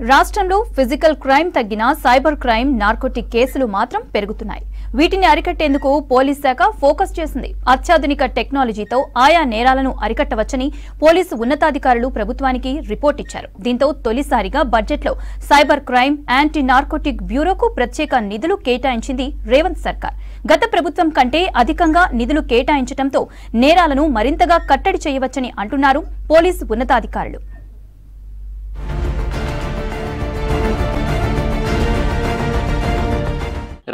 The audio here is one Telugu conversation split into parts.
రాష్ట్రంలో ఫిజికల్ క్రైమ్ తగ్గినా సైబర్ క్రైమ్ నార్కోటిక్ కేసులు మాత్రం పెరుగుతున్నాయి. వీటిని అరికట్టేందుకు పోలీస్ శాఖ ఫోకస్ చేసింది. అత్యాధునిక టెక్నాలజీతో ఆయా నేరాలను అరికట్టవచ్చని పోలీసు ఉన్నతాధికారులు ప్రభుత్వానికి రిపోర్ట్ ఇచ్చారు. దీంతో తొలిసారిగా బడ్జెట్లో సైబర్ క్రైమ్ యాంటీ నార్కోటిక్ బ్యూరోకు ప్రత్యేక నిధులు కేటాయించింది రేవంత్ సర్కార్. గత ప్రభుత్వం కంటే అధికంగా నిధులు కేటాయించడంతో నేరాలను మరింతగా కట్టడి చేయవచ్చని అంటున్నారు పోలీసు ఉన్నతాధికారులు.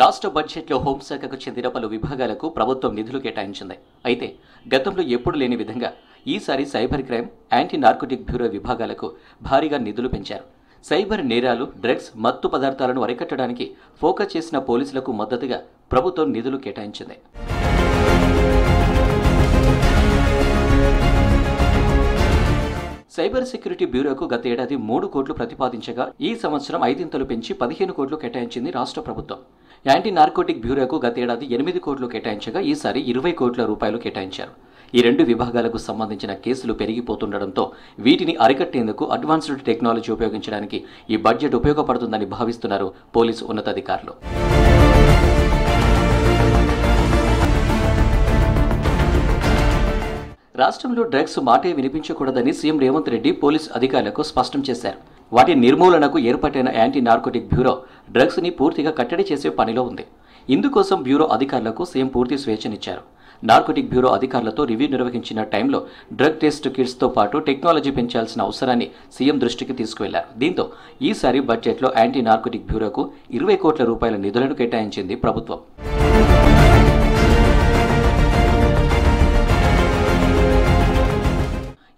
రాష్ట్ర బడ్జెట్లో హోంశాఖకు చెందిన పలు విభాగాలకు ప్రభుత్వం నిధులు కేటాయించింది. అయితే గతంలో ఎప్పుడు లేని విధంగా ఈసారి cyber crime, anti narcotic bureau విభాగాలకు భారీగా నిధులు పెంచారు. సైబర్ నేరాలు, డ్రగ్స్, మత్తు పదార్థాలను అరికట్టడానికి ఫోకస్ చేసిన పోలీసులకు మద్దతుగా ప్రభుత్వం నిధులు కేటాయించింది. సైబర్ సెక్యూరిటీ బ్యూరోకు గత ఏడాది 3 కోట్లు ప్రతిపాదించగా ఈ సంవత్సరం 5 పెంచి 15 కోట్లు కేటాయించింది రాష్ట్ర ప్రభుత్వం. యాంటీ నార్కోటిక్ బ్యూరోకు గత ఏడాది 8 కోట్లు కేటాయించగా ఈసారి 20 కోట్ల రూపాయలు కేటాయించారు. ఈ 2 విభాగాలకు సంబంధించిన కేసులు పెరిగిపోతుండటంతో వీటిని అరికట్టేందుకు అడ్వాన్స్డ్ టెక్నాలజీ ఉపయోగించడానికి ఈ బడ్జెట్ ఉపయోగపడుతుందని భావిస్తున్నారు పోలీసు ఉన్నతాధికారులు. రాష్ట్రంలో డ్రగ్స్ మాటే వినిపించకూడదని సీఎం రేవంత్ రెడ్డి పోలీసు అధికారులకు స్పష్టం చేశారు. వాటి నిర్మూలనకు ఏర్పాటైన యాంటీ నార్కోటిక్ బ్యూరో డ్రగ్స్ని పూర్తిగా కట్టడి చేసే పనిలో ఉంది. ఇందుకోసం బ్యూరో అధికారులకు సీఎం పూర్తి స్వేచ్ఛనిచ్చారు. నార్కోటిక్ బ్యూరో అధికారులతో రివ్యూ నిర్వహించిన టైంలో డ్రగ్ టెస్ట్ కిట్స్తో పాటు టెక్నాలజీ పెంచాల్సిన అవసరాన్ని సీఎం దృష్టికి తీసుకువెళ్లారు. దీంతో ఈసారి బడ్జెట్లో యాంటీ నార్కోటిక్ బ్యూరోకు 20 కోట్ల రూపాయల నిధులను కేటాయించింది ప్రభుత్వం.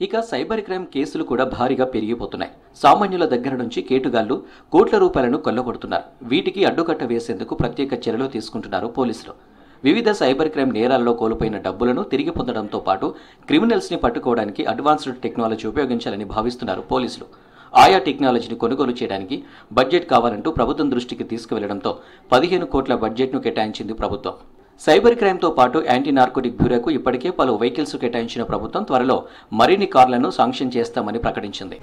ఇక సైబర్ క్రైమ్ కేసులు కూడా భారీగా పెరిగిపోతున్నాయి. సామాన్యుల దగ్గర నుంచి కేటుగాళ్లు కోట్ల రూపాయలను కొల్లగొడుతున్నారు. వీటికి అడ్డుకట్ట వేసేందుకు ప్రత్యేక చర్యలు తీసుకుంటున్నారు పోలీసులు. వివిధ సైబర్ క్రైమ్ నేరాల్లో కోల్పోయిన డబ్బులను తిరిగి పొందడంతో పాటు క్రిమినల్స్ని పట్టుకోవడానికి అడ్వాన్స్డ్ టెక్నాలజీ ఉపయోగించాలని భావిస్తున్నారు పోలీసులు. ఆయా టెక్నాలజీని కొనుగోలు చేయడానికి బడ్జెట్ కావాలంటూ ప్రభుత్వం దృష్టికి తీసుకువెళ్లడంతో 15 కోట్ల బడ్జెట్ను కేటాయించింది ప్రభుత్వం. సైబర్ క్రైమ్తో పాటు యాంటీ నార్కోటిక్ బ్యూరోకు ఇప్పటికే పలు వెహికల్స్ కేటాయించిన ప్రభుత్వం త్వరలో మరిన్ని కార్లను శాంక్షన్ చేస్తామని ప్రకటించింది.